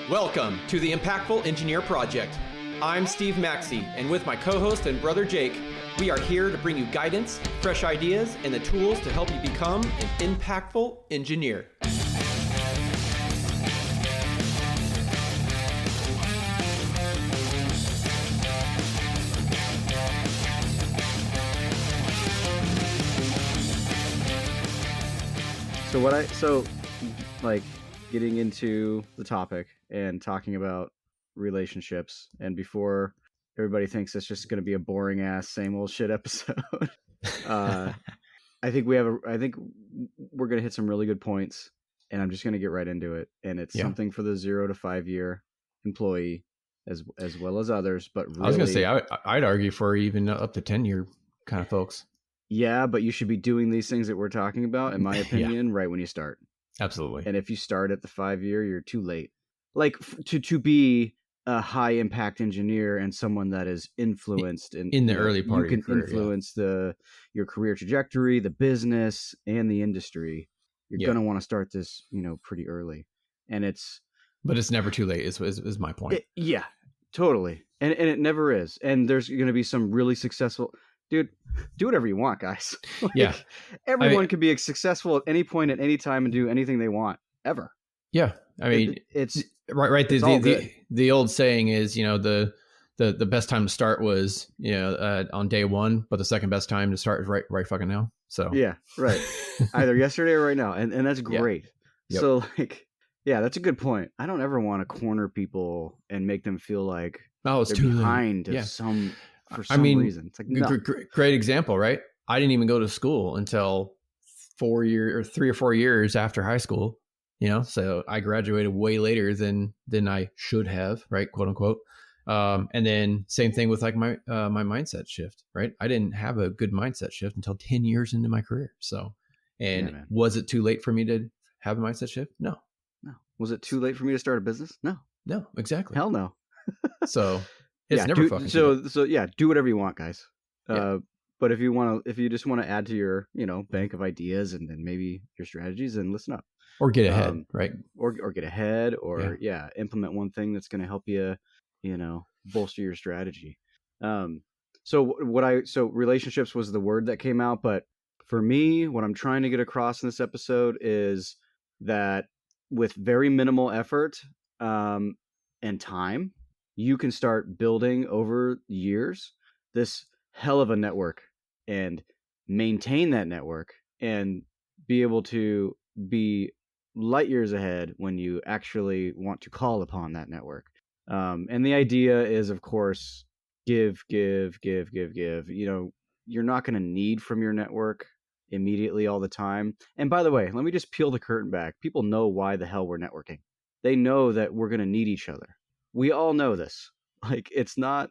Welcome to the Impactful Engineer Project. I'm Steve Maxey, and with my co-host and brother Jake, we are here to bring you guidance, fresh ideas, and the tools to help you become an impactful engineer. Getting into the topic and talking about relationships, and before everybody thinks it's just going to be a boring ass same old shit episode, I think we're going to hit some really good points, and I'm just going to get right into it. And it's something for the 0 to 5 year employee as well as others. But really, I was going to say, I'd argue for even up to 10-year kind of folks. Yeah, but you should be doing these things that we're talking about, in my opinion, right when you start. Absolutely. And if you start at the 5 year, you're too late. Like to be a high impact engineer and someone that is influenced in the early part of your career, influence your career trajectory, the business, and the industry. You're going to want to start this, pretty early. But it's never too late is my point. Totally. And it never is. And there's going to be some really successful. Dude, do whatever you want, guys. Everyone can be successful at any point, at any time, and do anything they want, ever. Yeah, I mean, it's right. The old saying is, the best time to start was, on day one, but the second best time to start is right fucking now. So yeah, right. Either yesterday or right now, and that's great. Yep. So that's a good point. I don't ever want to corner people and make them feel like it's they're too behind for some reason. It's like, no. Great example, right? I didn't even go to school until 3 or 4 years after high school, so I graduated way later than I should have, right? Quote unquote. And then same thing with like my mindset shift, right? I didn't have a good mindset shift until 10 years into my career. So, was it too late for me to have a mindset shift? No. Was it too late for me to start a business? No, exactly. Hell no. So it's never fucking do whatever you want, guys. But if you just want to add to your, bank of ideas and then maybe your strategies, then listen up. Or get ahead, right? Or get ahead, or implement one thing that's going to help you, bolster your strategy. So relationships was the word that came out, but for me, what I'm trying to get across in this episode is that with very minimal effort and time, you can start building over years this hell of a network and maintain that network and be able to be light years ahead when you actually want to call upon that network. And the idea is, of course, give. You're not going to need from your network immediately all the time. And by the way, let me just peel the curtain back. People know why the hell we're networking. They know that we're going to need each other. We all know this. Like, it's not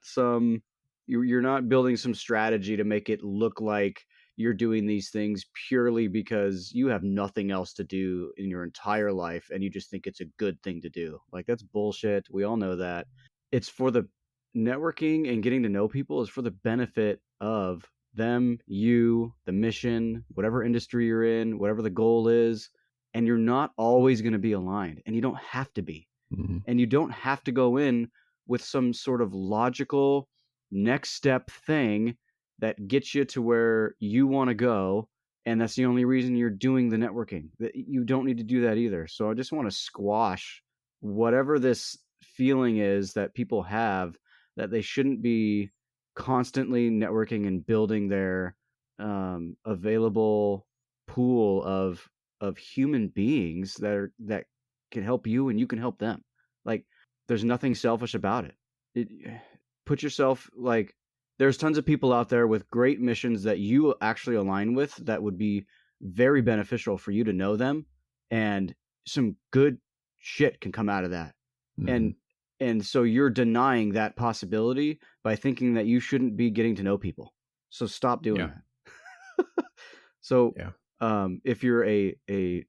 you're not building some strategy to make it look like you're doing these things purely because you have nothing else to do in your entire life and you just think it's a good thing to do. Like, that's bullshit. We all know that. It's for the networking and getting to know people is for the benefit of them, you, the mission, whatever industry you're in, whatever the goal is. And you're not always going to be aligned, and you don't have to be. Mm-hmm. And you don't have to go in with some sort of logical next step thing that gets you to where you want to go, and that's the only reason you're doing the networking. You don't need to do that either. So I just want to squash whatever this feeling is that people have that they shouldn't be constantly networking and building their available pool of human beings that can help you and you can help them. Like, there's nothing selfish about it. Put yourself, like, there's tons of people out there with great missions that you actually align with that would be very beneficial for you to know them, and some good shit can come out of that. Mm-hmm. And so you're denying that possibility by thinking that you shouldn't be getting to know people. So stop doing that. If you're a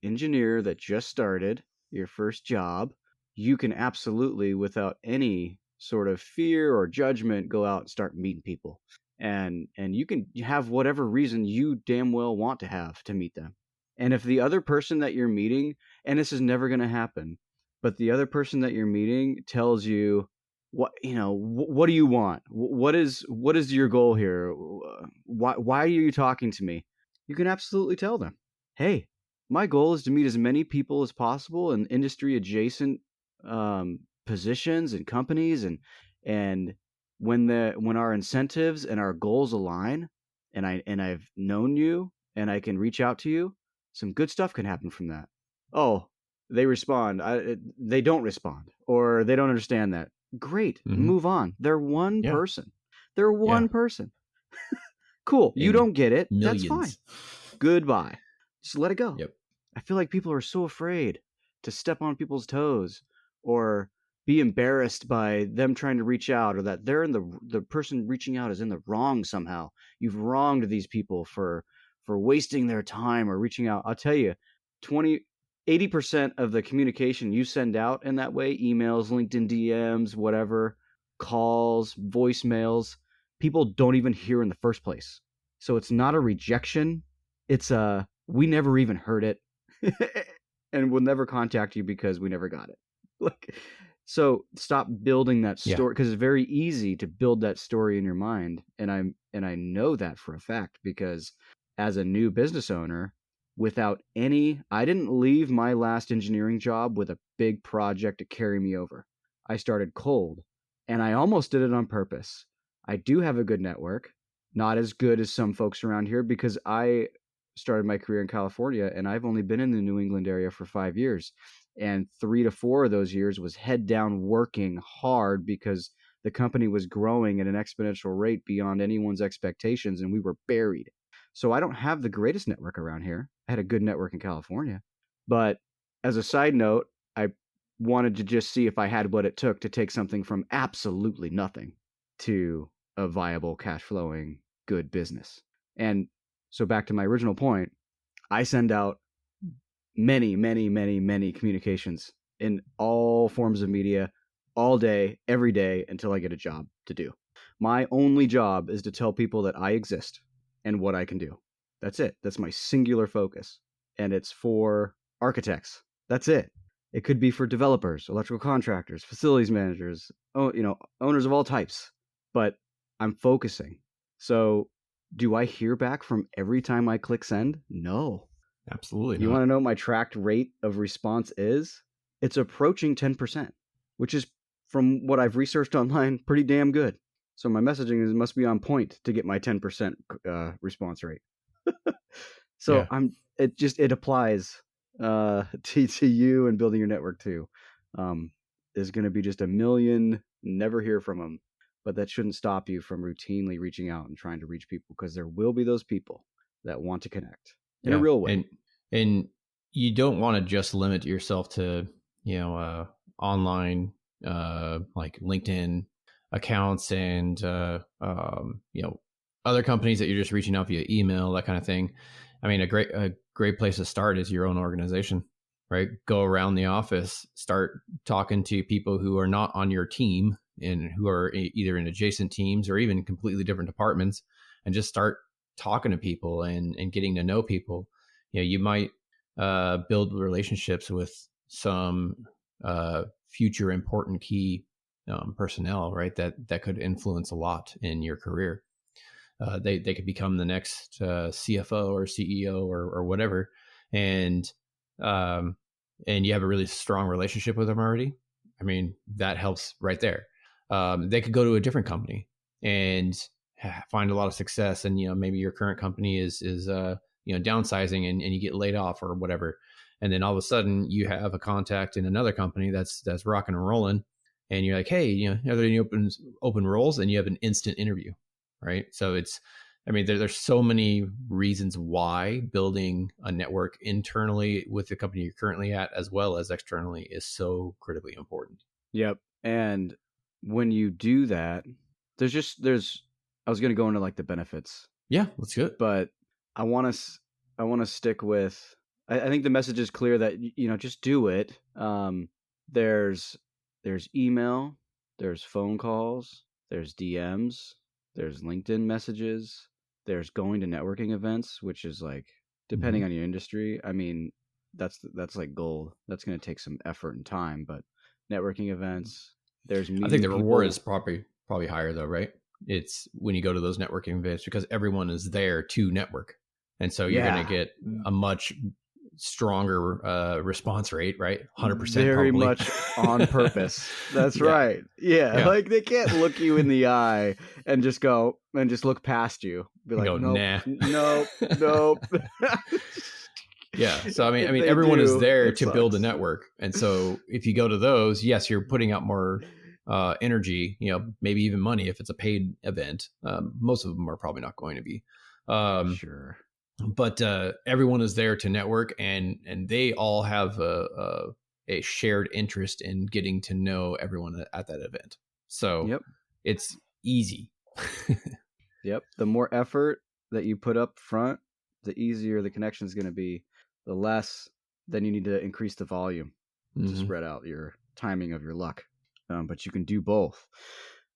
engineer that just started your first job, you can absolutely, without any sort of fear or judgment, go out and start meeting people. And you can have whatever reason you damn well want to have to meet them. And if the other person that you're meeting, and this is never going to happen, but the other person that you're meeting tells you what do you want? What is your goal here? Why are you talking to me? You can absolutely tell them, hey, my goal is to meet as many people as possible in industry adjacent positions and companies, and when our incentives and our goals align, and I've known you and I can reach out to you, some good stuff can happen from that. Oh, they respond. They don't respond, or they don't understand that. Great, move on. They're one Yeah. person. They're one person. Cool. You In don't get it. millions. That's fine. Goodbye. Just let it go. Yep. I feel like people are so afraid to step on people's toes or be embarrassed by them trying to reach out, or that they're in the person reaching out is in the wrong somehow. You've wronged these people for wasting their time or reaching out. I'll tell you, 80% of the communication you send out in that way, emails, LinkedIn DMs, whatever, calls, voicemails, people don't even hear in the first place. So it's not a rejection. It's we never even heard it and we'll never contact you because we never got it. Like, so stop building that story, because it's very easy to build that story in your mind. And I know that for a fact, because as a new business owner, I didn't leave my last engineering job with a big project to carry me over. I started cold, and I almost did it on purpose. I do have a good network, not as good as some folks around here, because I started my career in California and I've only been in the New England area for 5 years. And 3 to 4 of those years was head down working hard because the company was growing at an exponential rate beyond anyone's expectations, and we were buried. So I don't have the greatest network around here. I had a good network in California. But as a side note, I wanted to just see if I had what it took to take something from absolutely nothing to a viable, cash flowing, good business. And so back to my original point, I send out many, many, many, many communications in all forms of media all day, every day, until I get a job to do. My only job is to tell people that I exist and what I can do. That's it. That's my singular focus. And it's for architects. That's it. It could be for developers, electrical contractors, facilities managers, owners of all types. But I'm focusing. So do I hear back from every time I click send? No. Absolutely You not. want to know what my tracked rate of response is? It's approaching 10%, which is, from what I've researched online, pretty damn good. So my messaging must be on point to get my 10% response rate. So it applies to you and building your network too. There's going to be just a million, never hear from them, but that shouldn't stop you from routinely reaching out and trying to reach people, because there will be those people that want to connect in a real way. And you don't want to just limit yourself to, online, like LinkedIn accounts and, other companies that you're just reaching out via email, that kind of thing. I mean, a great place to start is your own organization, right? Go around the office, start talking to people who are not on your team and who are either in adjacent teams or even completely different departments, and just start talking to people and getting to know people. You might build relationships with some future important key personnel, right? That could influence a lot in your career. They could become the next CFO or CEO or whatever, and you have a really strong relationship with them already. I mean, that helps right there. They could go to a different company and find a lot of success, and maybe your current company is downsizing and you get laid off or whatever, and then all of a sudden you have a contact in another company that's rocking and rolling, and you're like, hey, are there any open roles? And you have an instant interview, right? So there's so many reasons why building a network internally with the company you're currently at, as well as externally, is so critically important. Yep. And when you do that, I was going to go into like the benefits. Yeah, that's good. But I want to stick with, I think the message is clear that, just do it. There's email, there's phone calls, there's DMs, there's LinkedIn messages, there's going to networking events, which is like, depending on your industry, I mean, that's like gold. That's going to take some effort and time, but networking events, there's I think meeting the reward people. is probably higher though, right? It's when you go to those networking events because everyone is there to network, and so you're going to Yeah, get a much stronger response rate, right? 100% very probably. much on purpose. That's Yeah, right. Yeah, yeah. like they can't look you in the eye and just go and just look past you. Be And like, go, nope, nah. nope, nope. Yeah. So I If mean, they everyone is do, there it to build a sucks. network, and so if you go to those, yes, you're putting out more energy. Maybe even money if it's a paid event. Most of them are probably not going to be. Um, Sure. but everyone is there to network, and they all have a shared interest in getting to know everyone at that event. So Yep. it's easy. Yep. The more effort that you put up front, the easier the connection is going to be. The less, then you need to increase the volume to Mhm. spread out your timing of your luck. But you can do both.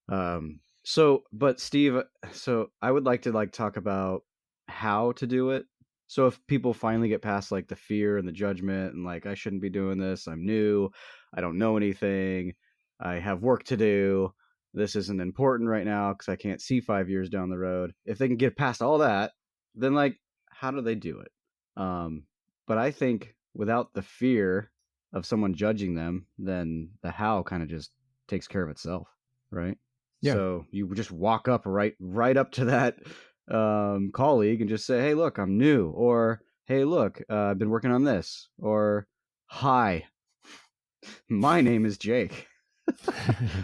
But Steve, so I would like to talk about how to do it. So if people finally get past like the fear and the judgment and like I shouldn't be doing this, I'm new, I don't know anything, I have work to do, this isn't important right now because I can't see 5 years down the road. If they can get past all that, then like how do they do it? Um, but I think without the fear of someone judging them, then the how kind of just takes care of itself, right? Yeah. So you just walk up right up to that colleague and just say, "Hey, look, I'm new," or "Hey, look, I've been working on this," or "Hi, my name is Jake.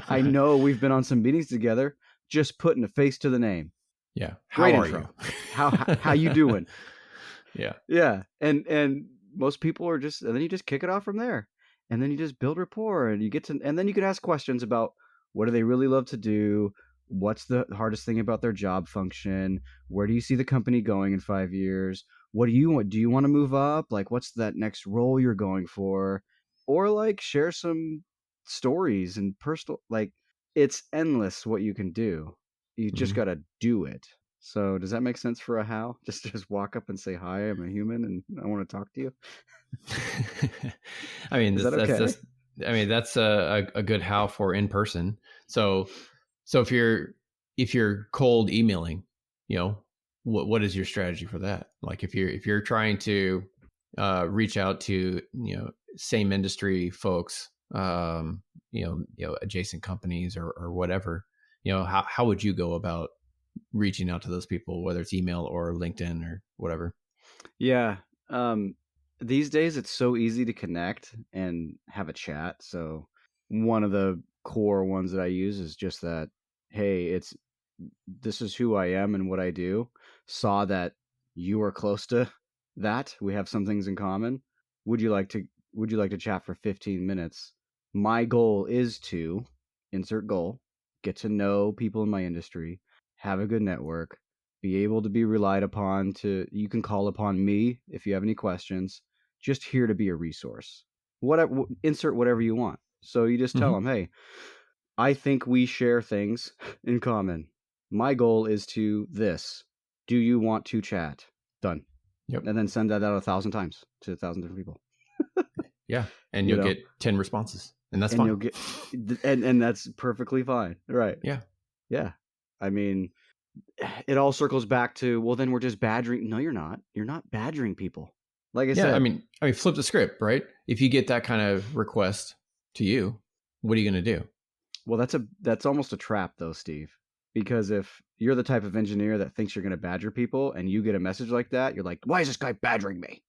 I know we've been on some meetings together. Just putting a face to the name. Yeah. How Great are you? intro. How you doing?" Yeah. Yeah, and most people are just, and then you just kick it off from there, and then you just build rapport, and and then you can ask questions about what do they really love to do, what's the hardest thing about their job function, where do you see the company going in 5 years, what do you want? Do you want to move up? Like, what's that next role you're going for, or like share some stories and personal, like it's endless what you can do. You just Mhm. gotta do it. So does that make sense for a how? Just walk up and say, "Hi, I'm a human and I want to talk to you." I mean, Is that that's okay? just. I mean, that's a good how for in person. So if you're cold emailing, you know, what is your strategy for that? Like if you're trying to reach out to same industry folks, adjacent companies or whatever, how would you go about reaching out to those people, whether it's email or LinkedIn or whatever? Yeah. Um, these days it's so easy to connect and have a chat. So one of the core ones that I use is just that, hey, this is who I am and what I do. Saw that you are close to that. We have some things in common. Would you like to chat for 15 minutes? My goal is to insert goal, get to know people in my industry, have a good network, be able to be relied upon to you can call upon me if you have any questions. Just here to be a resource. Whatever, insert whatever you want. So you just tell Mm-hmm. them, "Hey, I think we share things in common. My goal is to this. Do you want to chat?" Done. Yep. And then send that out 1,000 times to 1,000 different people. Yeah, and You you'll know, get 10 responses, and that's and fine. you'll get, and that's perfectly fine. Right. Yeah. Yeah. I mean, it all circles back to, well, then we're just badgering. No, you're not. You're not badgering people. Like I Yeah, I said, mean, flip the script, right? If you get that kind of request to you, what are you going to do? well, that's almost a trap though, Steve. Because if you're the type of engineer that thinks you're going to badger people and you get a message like that, you're like, why is this guy badgering me?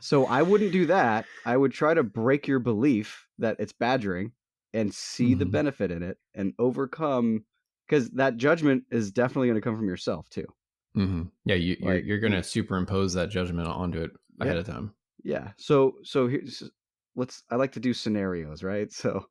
So I wouldn't do that. I would try to break your belief that it's badgering and see the Mhm. benefit in it and overcome, because that judgment is definitely going to come from yourself too. Mhm. Yeah, you're Like you're going to superimpose that judgment onto it ahead yeah, of time. yeah. So here's, I like to do scenarios, right? So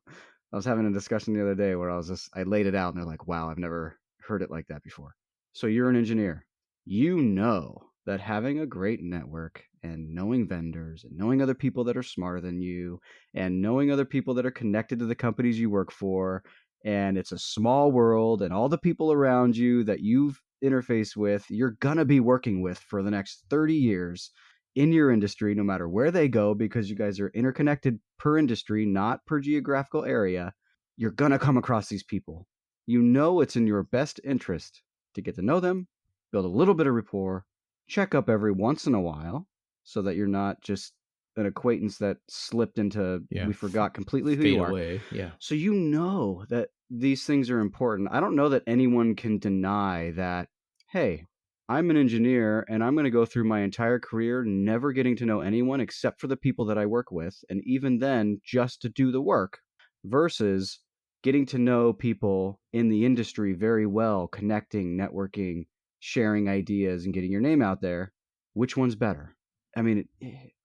I was having a discussion the other day where I laid it out and they're like, wow, I've never heard it like that before. So you're an engineer. You know that having a great network and knowing vendors and knowing other people that are smarter than you and knowing other people that are connected to the companies you work for, and it's a small world, and all the people around you that you've interfaced with, you're going to be working with for the next 30 years. in your industry, no matter where they go, because you guys are interconnected per industry, not per geographical area, you're going to come across these people. You know it's in your best interest to get to know them, build a little bit of rapport, check up every once in a while so that you're not just an acquaintance that slipped into, we forgot completely who Fade you are. away. Yeah. So you know that these things are important. I don't know that anyone can deny that, hey, I'm an engineer and I'm going to go through my entire career never getting to know anyone except for the people that I work with, and even then just to do the work, versus getting to know people in the industry very well, connecting, networking, sharing ideas, and getting your name out there. Which one's better? I mean,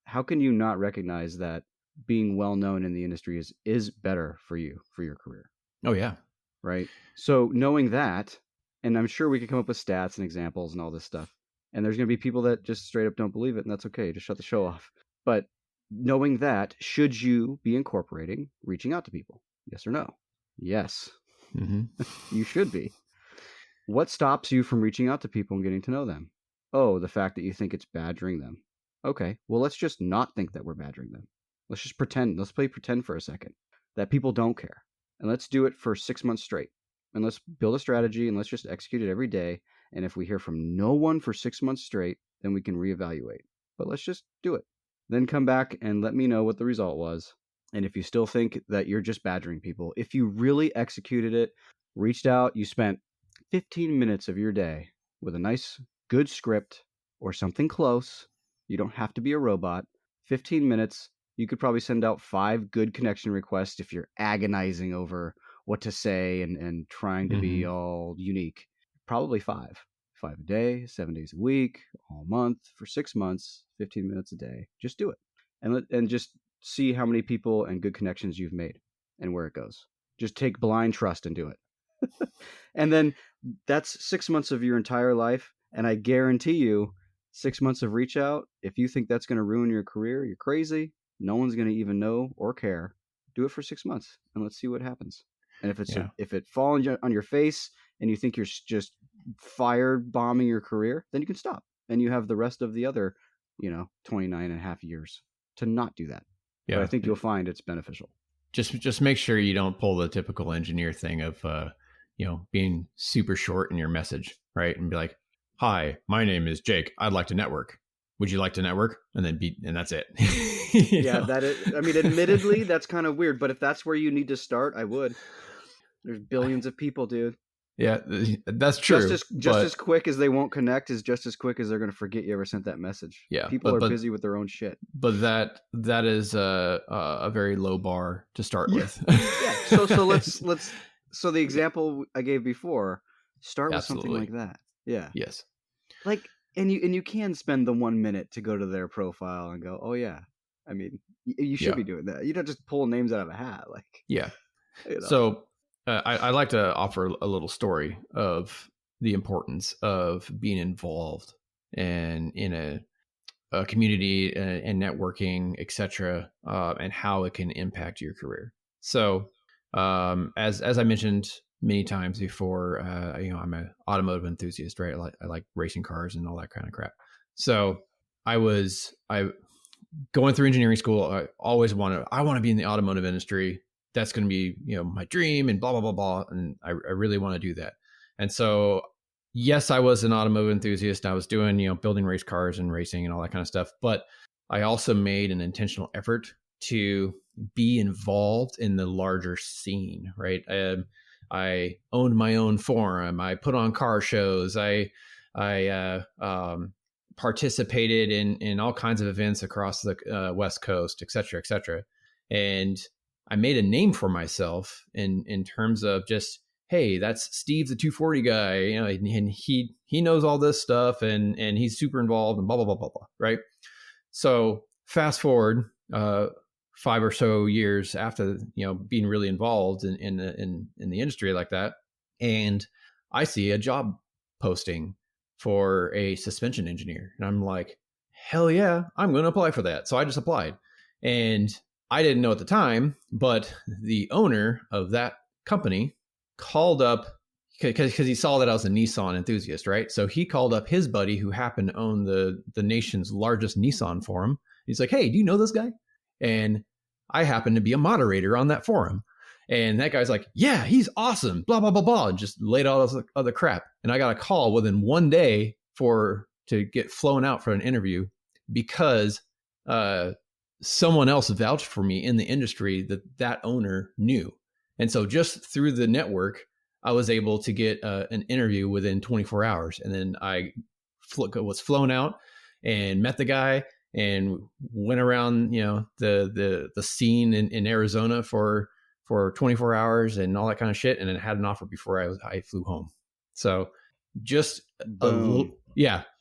how can you not recognize that being well known in the industry is better for you, for your career? Oh, yeah. Right. So knowing that, and I'm sure we could come up with stats and examples and all this stuff, and there's going to be people that just straight up don't believe it, and that's okay. Just shut the show off. But knowing that, should you be incorporating reaching out to people? Yes or no? Yes. You should be. What stops you from reaching out to people and getting to know them? Oh, the fact that you think it's badgering them. Okay, well, let's just not think that we're badgering them. Let's just pretend. Let's play pretend for a second that people don't care. And let's do it for 6 months straight. And let's build a strategy and let's just execute it every day. And if we hear from no one for 6 months straight, then we can reevaluate. But let's just do it. Then come back and let me know what the result was. And if you still think that you're just badgering people, if you really executed it, reached out, you spent 15 minutes of your day with a nice, good script or something close. You don't have to be a robot. 15 minutes, you could probably send out 5 good connection requests if you're agonizing over what to say and trying to be all unique. Probably 5. 5 a day, 7 days a week, all month, for 6 months, 15 minutes a day. Just do it. And just see how many people and good connections you've made and where it goes. Just take blind trust and do it. And then that's 6 months of your entire life. And I guarantee you, 6 months of reach out, if you think that's going to ruin your career, you're crazy. No one's going to even know or care. Do it for 6 months and let's see what happens. And if it falls on your face and you think you're just fire bombing your career, then you can stop. And you have the rest of the other, 29 and a half years to not do that. Yeah. But I think you'll find it's beneficial. Just make sure you don't pull the typical engineer thing of, being super short in your message, right? And be like, hi, my name is Jake. I'd like to network. Would you like to network? And that's it. Admittedly, that's kind of weird, but if that's where you need to start, I would. There's billions of people, dude. Yeah, that's true. Just as quick as they won't connect is just as quick as they're going to forget you ever sent that message. Yeah, people are busy with their own shit. But that is a very low bar to start with. Yeah. So the example I gave before, start with something like that. Yeah. Yes. Like, and you can spend the 1 minute to go to their profile and go, oh yeah. I mean, you should be doing that. You don't just pull names out of a hat. Like, yeah. So I like to offer a little story of the importance of being involved and in a community and networking, etc., and how it can impact your career. So, as I mentioned many times before, I'm an automotive enthusiast, right? I like racing cars and all that kind of crap. So I going through engineering school. I always want to be in the automotive industry. That's going to be, my dream and blah, blah, blah, blah. And I really want to do that. And so, yes, I was an automotive enthusiast. I was doing, building race cars and racing and all that kind of stuff. But I also made an intentional effort to be involved in the larger scene, right? I owned my own forum. I put on car shows. I participated in all kinds of events across the West Coast, et cetera, et cetera. And I made a name for myself in terms of just, hey, that's Steve, the 240 guy, and he knows all this stuff and he's super involved and blah, blah, blah, blah, blah. Right. So fast forward 5 or so years after, being really involved in the industry like that. And I see a job posting for a suspension engineer. And I'm like, hell yeah, I'm going to apply for that. So I just applied. And I didn't know at the time, but the owner of that company called up because he saw that I was a Nissan enthusiast, right? So he called up his buddy who happened to own the nation's largest Nissan forum. He's like, "Hey, do you know this guy?" And I happen to be a moderator on that forum. And that guy's like, "Yeah, he's awesome, blah, blah, blah, blah," and just laid all this other crap. And I got a call within one day to get flown out for an interview because someone else vouched for me in the industry that owner knew. And so just through the network, I was able to get an interview within 24 hours. And then I was flown out and met the guy and went around, the scene in Arizona for 24 hours and all that kind of shit. And then had an offer before I flew home. So just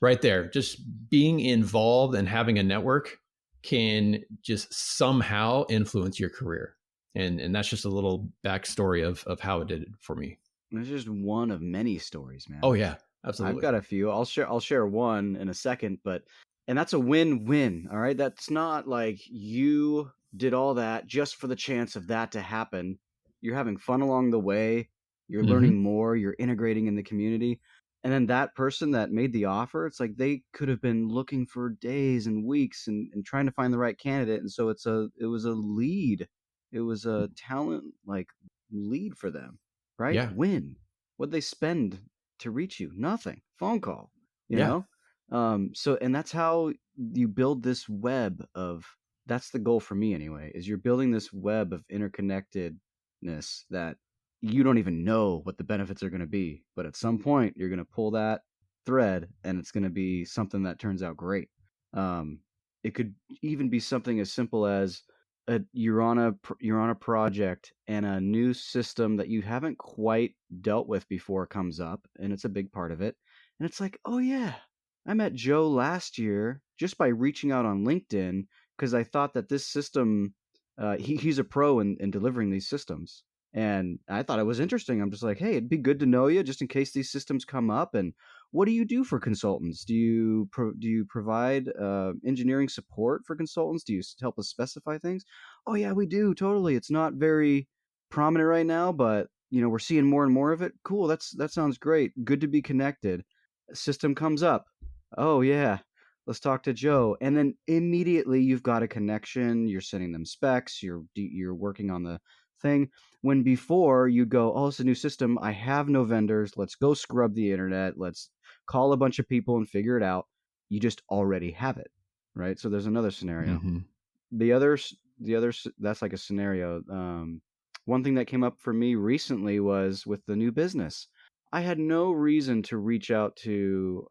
right there, just being involved and having a network can just somehow influence your career. And that's just a little backstory of how it did it for me. It's just one of many stories, man. Oh yeah, absolutely. I've got a few. I'll share one in a second, and that's a win-win. All right. That's not like you did all that just for the chance of that to happen. You're having fun along the way. You're learning more. You're integrating in the community. And then that person that made the offer, it's like they could have been looking for days and weeks and trying to find the right candidate. And so it was a lead. It was a talent lead for them, right? Yeah. Win. What'd they spend to reach you? Nothing. Phone call, you know? So, and that's how you build this web that's the goal for me anyway, is you're building this web of interconnectedness that you don't even know what the benefits are going to be. But at some point you're going to pull that thread and it's going to be something that turns out great. It could even be something as simple as you're on a project and a new system that you haven't quite dealt with before comes up, and it's a big part of it. And it's like, oh yeah, I met Joe last year just by reaching out on LinkedIn because I thought that this system, he's a pro in delivering these systems. And I thought it was interesting. I'm just like, hey, it'd be good to know you just in case these systems come up. And what do you do for consultants? Do you provide engineering support for consultants? Do you help us specify things? Oh yeah, we do, totally. It's not very prominent right now, but we're seeing more and more of it. Cool, that sounds great. Good to be connected. System comes up. Oh yeah, let's talk to Joe. And then immediately you've got a connection. You're sending them specs. You're working on the thing. When before you'd go, oh, it's a new system. I have no vendors. Let's go scrub the internet. Let's call a bunch of people and figure it out. You just already have it, right? So there's another scenario. The other, that's like a scenario. One thing that came up for me recently was with the new business. I had no reason to reach out to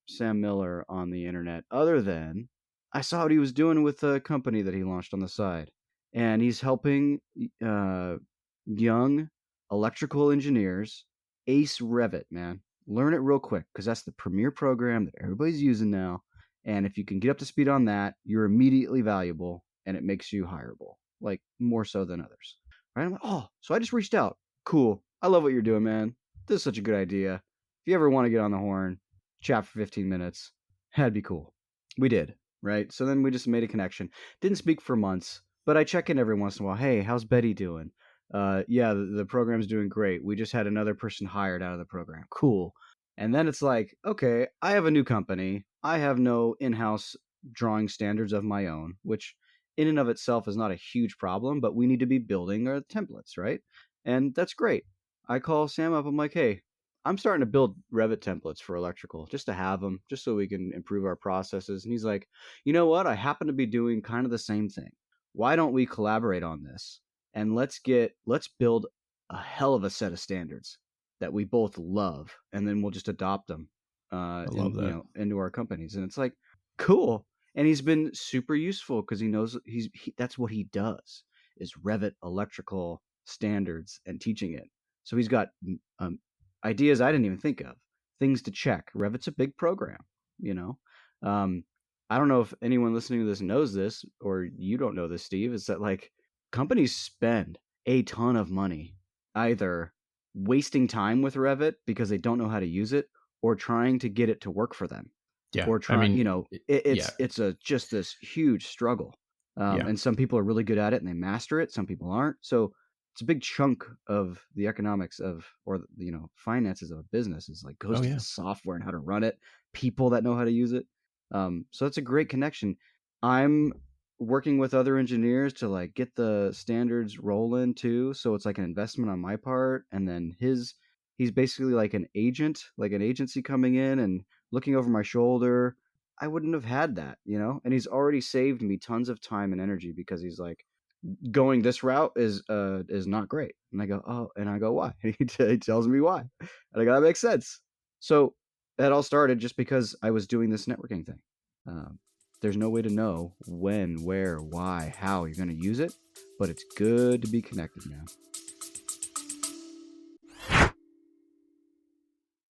Sam Miller on the internet other than I saw what he was doing with the company that he launched on the side. And he's helping young electrical engineers ace Revit, man. Learn it real quick because that's the premier program that everybody's using now. And if you can get up to speed on that, you're immediately valuable and it makes you hireable, like more so than others. Right? I'm like, oh, so I just reached out. Cool. I love what you're doing, man. This is such a good idea. If you ever want to get on the horn, chat for 15 minutes, that'd be cool. We did, right? So then we just made a connection. Didn't speak for months. But I check in every once in a while. Hey, how's Betty doing? Yeah, the program's doing great. We just had another person hired out of the program. Cool. And then it's like, okay, I have a new company. I have no in-house drawing standards of my own, which in and of itself is not a huge problem, but we need to be building our templates, right? And that's great. I call Sam up. I'm like, hey, I'm starting to build Revit templates for electrical just to have them, just so we can improve our processes. And he's like, you know what? I happen to be doing kind of the same thing. Why don't we collaborate on this and let's build a hell of a set of standards that we both love, and then we'll just adopt them into our companies. And it's like, cool. And he's been super useful because he knows that's what he does is Revit electrical standards and teaching it. So he's got ideas I didn't even think of, things to check. Revit's a big program, I don't know if anyone listening to this knows this, or you don't know this, Steve, is that like companies spend a ton of money either wasting time with Revit because they don't know how to use it or trying to get it to work for them. Yeah. Or trying, it's just this huge struggle. And some people are really good at it and they master it. Some people aren't. So it's a big chunk of the economics of, or finances of a business is like goes to the software and how to run it, people that know how to use it. So it's a great connection. I'm working with other engineers to like get the standards rolling too. So it's like an investment on my part. And then he's basically like an agent, like an agency coming in and looking over my shoulder. I wouldn't have had that, and he's already saved me tons of time and energy because he's like, going this route is not great. And I go, oh, and I go, why? And he tells me why. And I go, that makes sense. So that all started just because I was doing this networking thing. There's no way to know when, where, why, how you're going to use it, but it's good to be connected, man.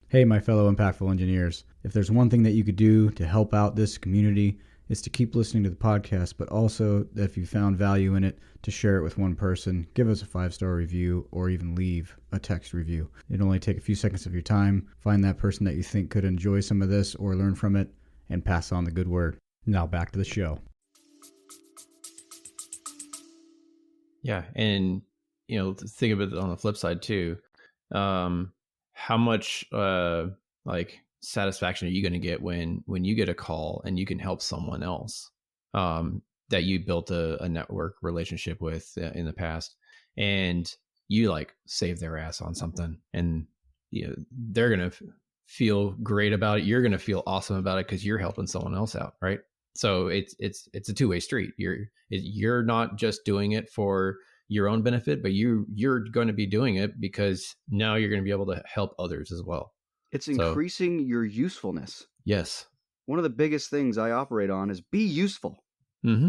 Hey, my fellow impactful engineers. If there's one thing that you could do to help out this community, it's to keep listening to the podcast, but also if you found value in it, to share it with one person, give us a 5-star review, or even leave a text review. It'll only take a few seconds of your time. Find that person that you think could enjoy some of this or learn from it, and pass on the good word. Now back to the show. Yeah, and think of it on the flip side too. How much like satisfaction are you going to get when you get a call and you can help someone else that you built a network relationship with in the past, and you like save their ass on something, and they're going to feel great about it. You're going to feel awesome about it because you're helping someone else out, right? So it's a two-way street. You're not just doing it for your own benefit, but you're going to be doing it because now you're going to be able to help others as well. It's increasing your usefulness. Yes. One of the biggest things I operate on is be useful. Mm-hmm.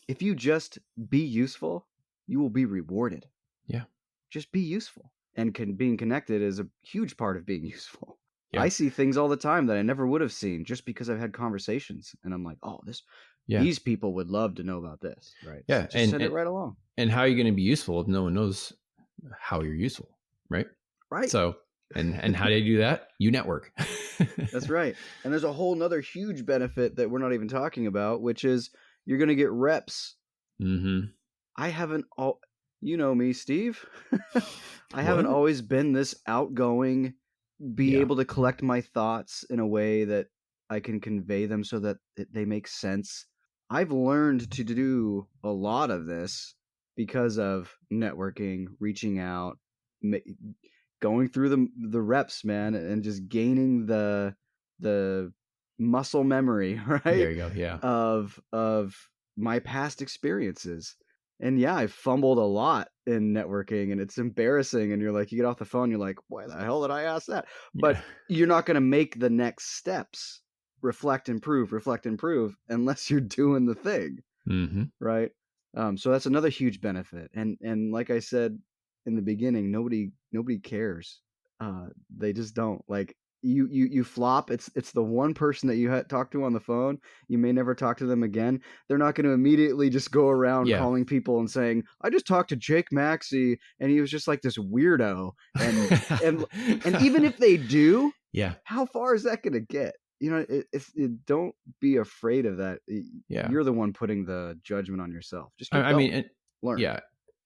If you just be useful, you will be rewarded. Yeah. Just be useful. And being connected is a huge part of being useful. Yeah. I see things all the time that I never would have seen just because I've had conversations. And I'm like, oh, these people would love to know about this. Right. Yeah. So just send it right along. And how are you going to be useful if no one knows how you're useful? Right. Right. So, and how do you do that? You network. That's right. And there's a whole nother huge benefit that we're not even talking about, which is you're going to get reps. Mm-hmm. I haven't you know me, Steve. I haven't always been this outgoing, able to collect my thoughts in a way that I can convey them so that they make sense. I've learned to do a lot of this because of networking, reaching out, going through the reps, man, and just gaining the muscle memory, right? There you go. Yeah. Of my past experiences. And yeah, I fumbled a lot in networking, and it's embarrassing. And you're like, you get off the phone, you're like, why the hell did I ask that? But you're not going to make the next steps, reflect, improve, unless you're doing the thing. Mm-hmm. Right. So that's another huge benefit. And like I said in the beginning, nobody cares. They just don't. Like you flop. It's the one person that you talk to on the phone. You may never talk to them again. They're not going to immediately just go around calling people and saying, I just talked to Jake Maxey and he was just like this weirdo. And even if they do, how far is that going to get? Don't be afraid of that. You're the one putting the judgment on yourself. Just learn. Yeah.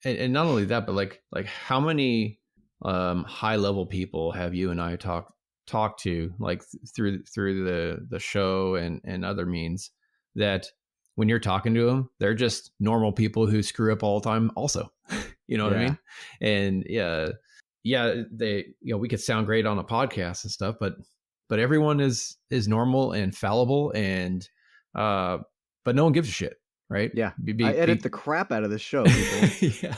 And not only that, but like how many high level people have you and I talked to like through the show and other means, that when you're talking to them, they're just normal people who screw up all the time also. You know what I mean? And they, we could sound great on a podcast and stuff, but everyone is normal and fallible, and but no one gives a shit, right? Yeah. I edit the crap out of this show, people. Yeah.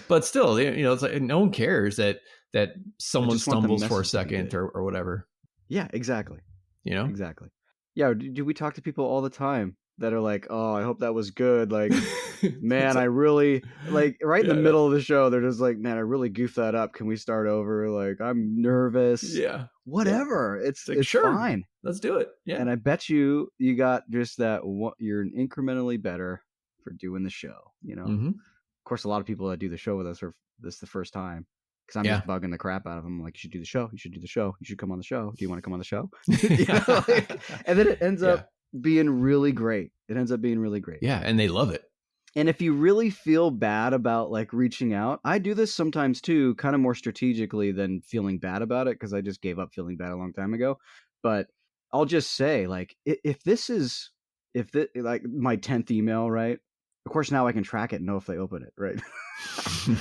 But still, it's like no one cares that someone stumbles for a second or whatever. Yeah, exactly. Exactly. Yeah. Do we talk to people all the time that are like, oh, I hope that was good. Like, man, I really like right in the middle of the show. They're just like, man, I really goofed that up. Can we start over? Like, I'm nervous. Yeah. Whatever. Yeah. It's sure. Fine. Let's do it. Yeah. And I bet you got just that. You're incrementally better for doing the show. Mm-hmm. Of course, a lot of people that do the show with us this the first time. Because I'm just bugging the crap out of them. Like, you should do the show. You should do the show. You should come on the show. Do you want to come on the show? And then it ends up being really great. It ends up being really great. Yeah, and they love it. And if you really feel bad about like reaching out, I do this sometimes too, kind of more strategically than feeling bad about it, because I just gave up feeling bad a long time ago. But I'll just say, like, if this is like my 10th email, right? Of course, now I can track it and know if they open it, right?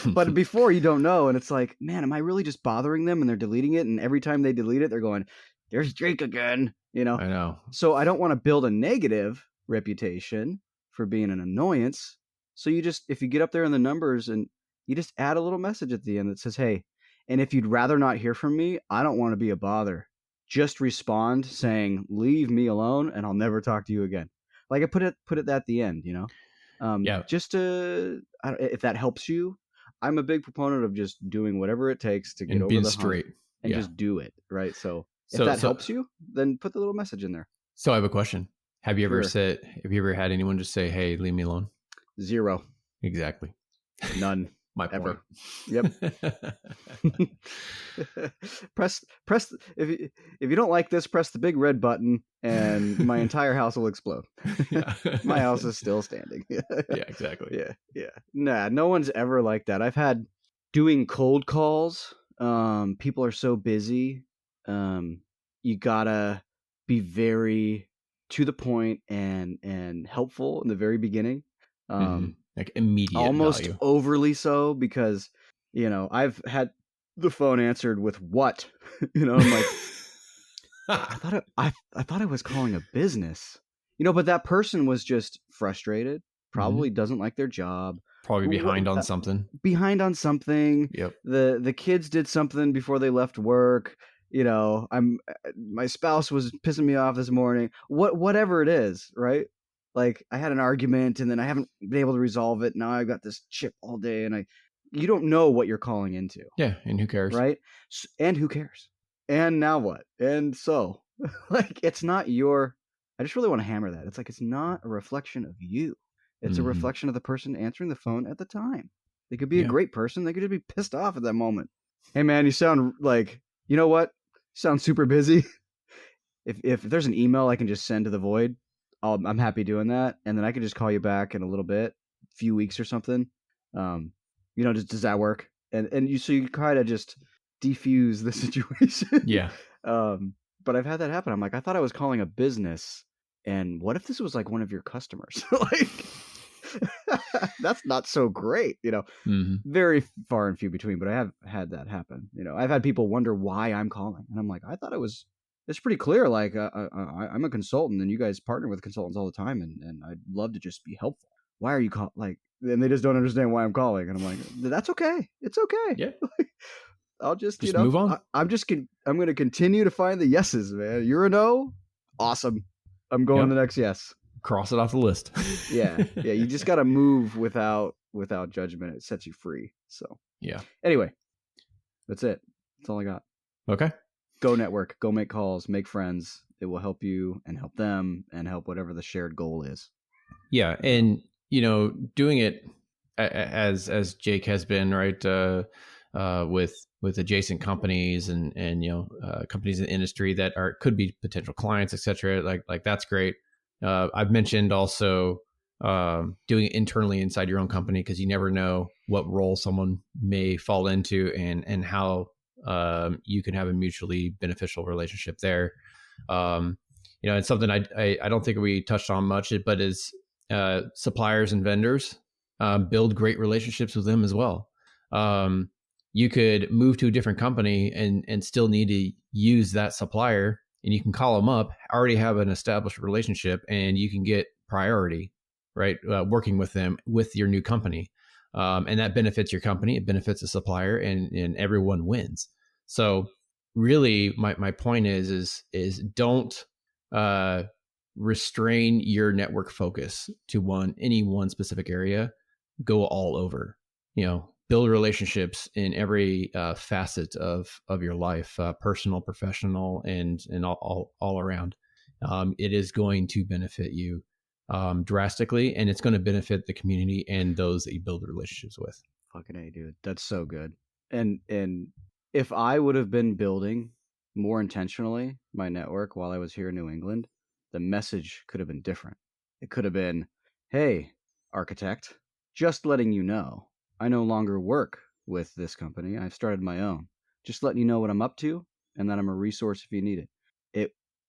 But before, you don't know, and it's like, man, am I really just bothering them? And they're deleting it, and every time they delete it, they're going, "There's Jake again," you know. I know. So I don't want to build a negative reputation for being an annoyance. So you just, if you get up there in the numbers and you just add a little message at the end that says, "Hey, and if you'd rather not hear from me, I don't want to be a bother. Just respond saying, 'Leave me alone,' and I'll never talk to you again." Like I put it at the end, you know. Yeah. Just to, if that helps you, I'm a big proponent of just doing whatever it takes to get And over being the hump straight. and Yeah. just do it, right? So if So that so helps you, then put the little message in there. so I have a question. Have you ever Sure. had anyone just say, "Hey, leave me alone"? 0. Exactly. None. My Ever. point. Yep. press if you don't like this, press the big red button and my entire house will explode. Yeah. My house is still standing. Yeah, exactly. Yeah. Nah, no one's ever like that. I've had doing cold calls. People are so busy. You gotta be very to the point and helpful in the very beginning. Like immediate Almost value. overly so, because I've had the phone answered with "what?" I'm like, I thought I was calling a business, but that person was just frustrated, probably doesn't like their job, Probably behind on something. behind on something. Yep. The kids did something before they left work. My spouse was pissing me off this morning. Whatever it is, right? Like I had an argument and then I haven't been able to resolve it. Now I've got this chip all day, and you don't know what you're calling into, Yeah, and who cares? right? And who cares? And now what? And so, like, it's not your. I just really want to hammer that. It's like, it's not a reflection of you. It's a Mhm. reflection of the person answering the phone at the time. They could be Yeah. a great person. They could just be pissed off at that moment. Hey, man, you sound like, you know what? You sound super busy. If there's an email I can just send to the void, I'm happy doing that, and then I can just call you back in a little bit, few weeks or something. Does that work? And you kind of just defuse the situation. Yeah. But I've had that happen. I'm like, I thought I was calling a business, and what if this was like one of your customers? Like, that's not so great, Mhm. Very far and few between, but I have had that happen. I've had people wonder why I'm calling, and I'm like, I thought it's pretty clear. Like, I'm a consultant, and you guys partner with consultants all the time, and I'd love to just be helpful. Why are you calling? Like, and they just don't understand why I'm calling, and I'm like, that's okay. It's okay. Yeah. I'll just, Just move on. I'm going to continue to find the yeses, man. You're a no. Awesome. I'm going Yep. the next yes. Cross it off the list. Yeah. You just got to move without judgment. It sets you free. So Yeah. anyway, that's it. That's all I got. Okay. Go network, go make calls, make friends. It will help you and help them and help whatever the shared goal is. Yeah, and doing it as Jake has been, right, with adjacent companies and companies in the industry that could be potential clients, etc. Like that's great. I've mentioned also doing it internally inside your own company, because you never know what role someone may fall into and how you can have a mutually beneficial relationship there. It's something I don't think we touched on much, but is suppliers and vendors, build great relationships with them as well. You could move to a different company and still need to use that supplier, and you can call them up, already have an established relationship, and you can get priority, right? Working with them with your new company. And that benefits your company, it benefits the supplier, and everyone wins. So really my point is don't restrain your network focus to any one specific area. Go all over, build relationships in every facet of your life, personal, professional, and all around. It is going to benefit you drastically, and it's going to benefit the community and those that you build relationships with. Fucking A, dude. That's so good. And if I would have been building more intentionally my network while I was here in New England, the message could have been different. It could have been, hey, architect, just letting you know, I no longer work with this company. I've started my own. Just letting you know what I'm up to and that I'm a resource if you need it.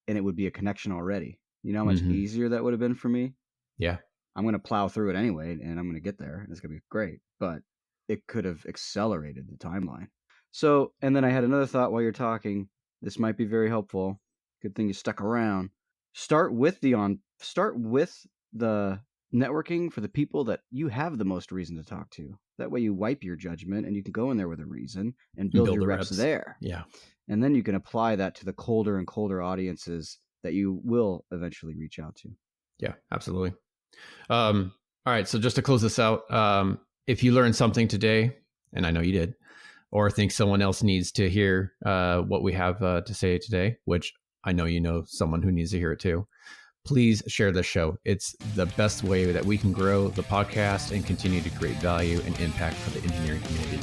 And it would be a connection already. You know how much easier that would have been for me? Yeah. I'm going to plow through it anyway, and I'm going to get there, and it's going to be great. But it could have accelerated the timeline. So, and then I had another thought while you're talking. This might be very helpful. Good thing you stuck around. Start with the networking for the people that you have the most reason to talk to. That way you wipe your judgment and you can go in there with a reason and build your the reps there. Yeah. And then you can apply that to the colder and colder audiences that you will eventually reach out to. Yeah, absolutely. All right. So just to close this out, if you learned something today, and I know you did, or think someone else needs to hear what we have to say today, which I know you know someone who needs to hear it too, please share this show. It's the best way that we can grow the podcast and continue to create value and impact for the engineering community.